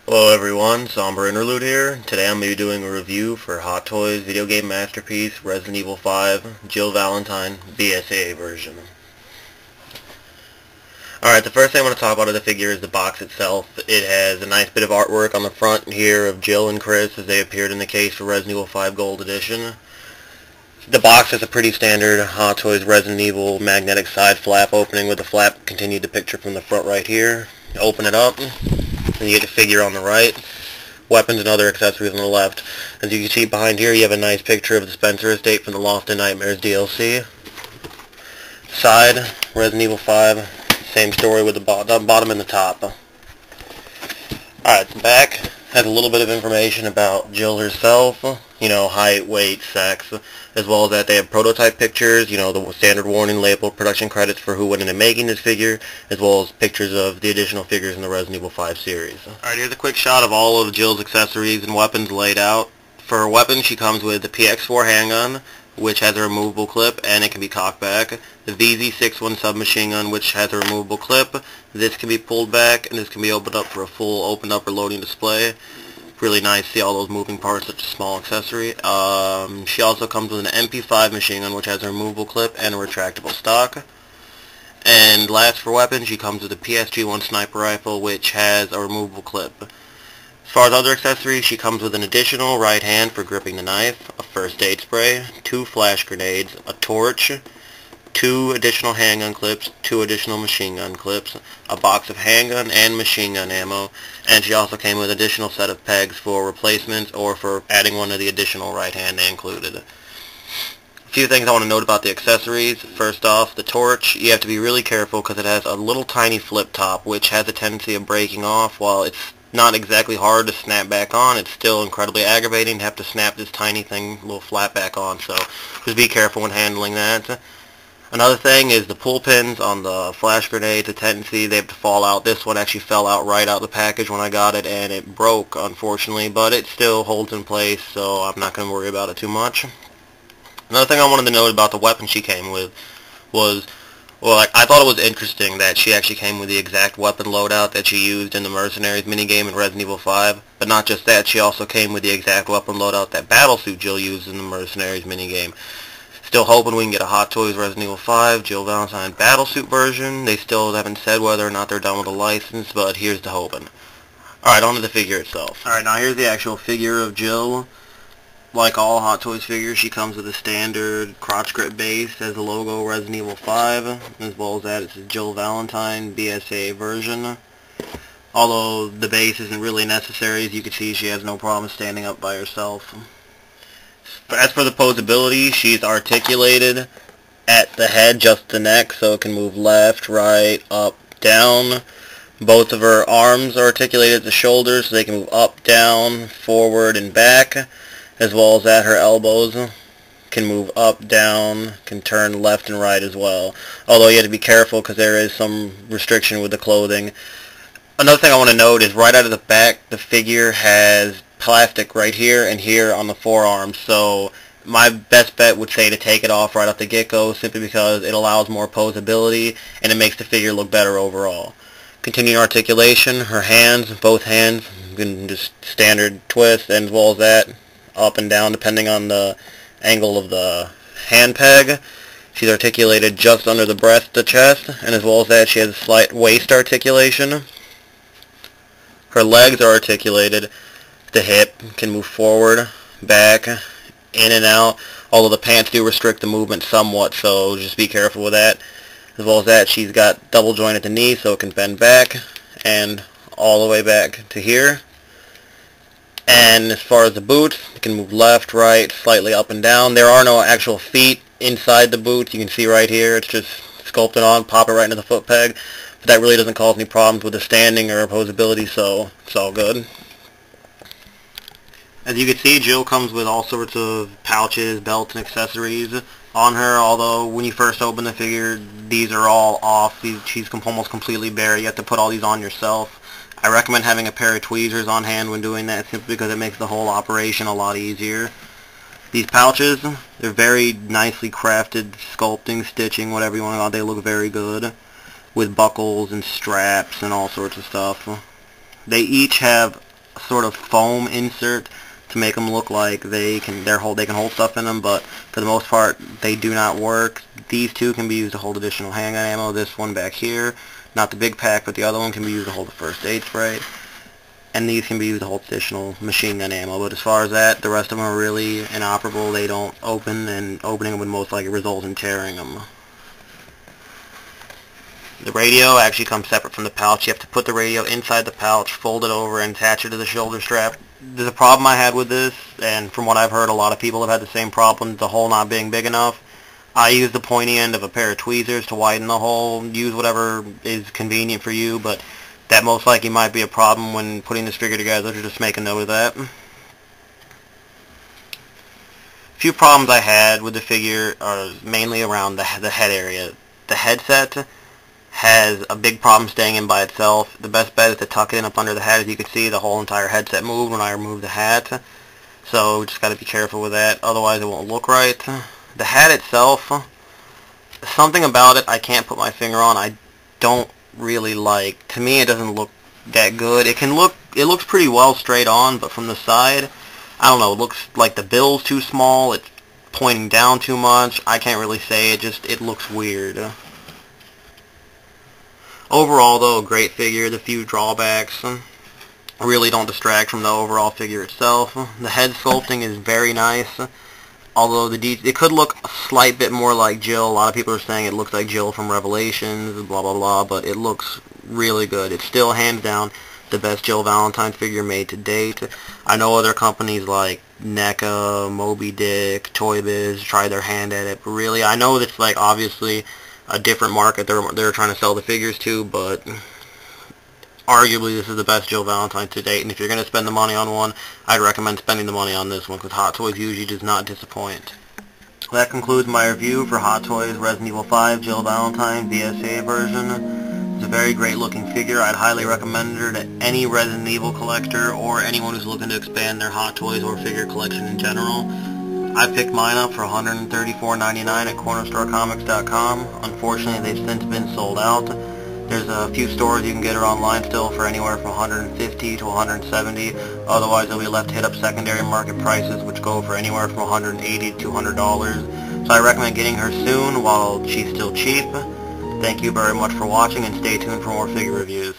Hello everyone, Somber Interlude here. Today I'm going to be doing a review for Hot Toys video game masterpiece Resident Evil 5 Jill Valentine BSAA version. Alright, the first thing I want to talk about of the figure is the box itself. It has a nice bit of artwork on the front here of Jill and Chris as they appeared in the case for Resident Evil 5 Gold Edition. The box is a pretty standard Hot Toys Resident Evil magnetic side flap opening with the flap continued to picture from the front right here. You open it up, and you get the figure on the right, weapons and other accessories on the left. As you can see behind here, you have a nice picture of the Spencer estate from the Lost in Nightmares DLC. Side, Resident Evil 5, same story with the bottom and the top. Alright, the back has a little bit of information about Jill herself, height, weight, sex, as well as that they have prototype pictures, the standard warning label, production credits for who went into making this figure, as well as pictures of the additional figures in the Resident Evil 5 series. Alright, here's a quick shot of all of Jill's accessories and weapons laid out. For her weapons, she comes with the PX4 handgun, which has a removable clip and it can be cocked back. The VZ61 submachine gun, which has a removable clip. This can be pulled back and this can be opened up for a full opened up or loading display. Really nice to see all those moving parts, such a small accessory. She also comes with an MP5 machine gun, which has a removable clip and a retractable stock. And last for weapons, she comes with a PSG-1 sniper rifle, which has a removable clip. As far as other accessories, she comes with an additional right hand for gripping the knife, a first aid spray, 2 flash grenades, a torch, 2 additional handgun clips, 2 additional machine gun clips, a box of handgun and machine gun ammo, and she also came with an additional set of pegs for replacements or for adding one of the additional right hand they included. A few things I want to note about the accessories. First off, the torch, you have to be really careful because it has a little tiny flip top which has a tendency of breaking off. While it's not exactly hard to snap back on, it's still incredibly aggravating to have to snap this tiny thing, little flap back on, so just be careful when handling that. Another thing is the pull pins on the flash grenades, a tendency they have to fall out. This one actually fell out right out of the package when I got it, and it broke, unfortunately, but it still holds in place, so I'm not going to worry about it too much. Another thing I wanted to note about the weapon she came with was, I thought it was interesting that she actually came with the exact weapon loadout that she used in the Mercenaries minigame in Resident Evil 5, but not just that, she also came with the exact weapon loadout that Battlesuit Jill used in the Mercenaries minigame. Still hoping we can get a Hot Toys Resident Evil 5 Jill Valentine Battlesuit version. They still haven't said whether or not they're done with the license, but here's the hoping. Alright, on to the figure itself. Alright, now here's the actual figure of Jill. Like all Hot Toys figures, she comes with a standard crotch grip base as the logo Resident Evil 5, as well as that it's a Jill Valentine BSAA version. Although the base isn't really necessary, as you can see she has no problem standing up by herself. As for the posability, she's articulated at the head, just the neck, so it can move left, right, up, down. Both of her arms are articulated at the shoulders, so they can move up, down, forward, and back, as well as that her elbows can move up, down, can turn left and right as well. Although you have to be careful because there is some restriction with the clothing. Another thing I want to note is right out of the back, the figure has plastic right here and here on the forearms, so my best bet would say to take it off right off the get-go, simply because it allows more posability and it makes the figure look better overall. Continuing articulation, her hands, both hands, you can just standard twist, and as well as that, up and down depending on the angle of the hand peg. She's articulated just under the breast, the chest, and as well as that she has a slight waist articulation. Her legs are articulated. The hip can move forward, back, in and out, although the pants do restrict the movement somewhat, so just be careful with that. As well as that, she's got double joint at the knee, so it can bend back, and all the way back to here. And as far as the boots, it can move left, right, slightly up and down. There are no actual feet inside the boots. You can see right here, it's just sculpted on, pop it right into the foot peg. But that really doesn't cause any problems with the standing or posability, so it's all good. As you can see, Jill comes with all sorts of pouches, belts, and accessories on her, although when you first open the figure, these are all off. She's almost completely bare. You have to put all these on yourself. I recommend having a pair of tweezers on hand when doing that, simply because it makes the whole operation a lot easier. These pouches, they're very nicely crafted, sculpting, stitching, whatever you want to call it. They look very good, with buckles and straps and all sorts of stuff. They each have sort of foam insert to make them look like they can hold stuff in them, but for the most part they do not work. These two can be used to hold additional handgun ammo. This one back here, not the big pack, but the other one can be used to hold the first aid spray. And these can be used to hold additional machine gun ammo. But as far as that, the rest of them are really inoperable. They don't open, and opening them would most likely result in tearing them. The radio actually comes separate from the pouch. You have to put the radio inside the pouch, fold it over, and attach it to the shoulder strap. There's a problem I had with this, and from what I've heard, a lot of people have had the same problem, the hole not being big enough. I use the pointy end of a pair of tweezers to widen the hole. Use whatever is convenient for you, but that most likely might be a problem when putting this figure together, so just make a note of that. A few problems I had with the figure are mainly around the head area. The headset has a big problem staying in by itself. The best bet is to tuck it in up under the hat. As you can see, the whole entire headset moved when I removed the hat. So just got to be careful with that, otherwise it won't look right. The hat itself, something about it I can't put my finger on. I don't really like. To me, it doesn't look that good. It looks pretty well straight on, but from the side, I don't know, it looks like the bill's too small, it's pointing down too much. I can't really say, it looks weird. Overall, though, a great figure. The few drawbacks really don't distract from the overall figure itself. The head sculpting is very nice, although it could look a slight bit more like Jill. A lot of people are saying it looks like Jill from Revelations, blah blah blah, but it looks really good. It's still hands down the best Jill Valentine figure made to date. I know other companies like NECA, Moby Dick, Toy Biz try their hand at it, but really, I know it's like obviously a different market they're trying to sell the figures to, but arguably this is the best Jill Valentine to date, and if you're going to spend the money on one, I'd recommend spending the money on this one, because Hot Toys usually does not disappoint. That concludes my review for Hot Toys Resident Evil 5 Jill Valentine BSAA version. It's a very great looking figure. I'd highly recommend her to any Resident Evil collector or anyone who's looking to expand their Hot Toys or figure collection in general. I picked mine up for $134.99 at cornerstorecomics.com. Unfortunately, they've since been sold out. There's a few stores you can get her online still for anywhere from $150 to $170. Otherwise, they'll be left to hit up secondary market prices, which go for anywhere from $180 to $200. So I recommend getting her soon while she's still cheap. Thank you very much for watching, and stay tuned for more figure reviews.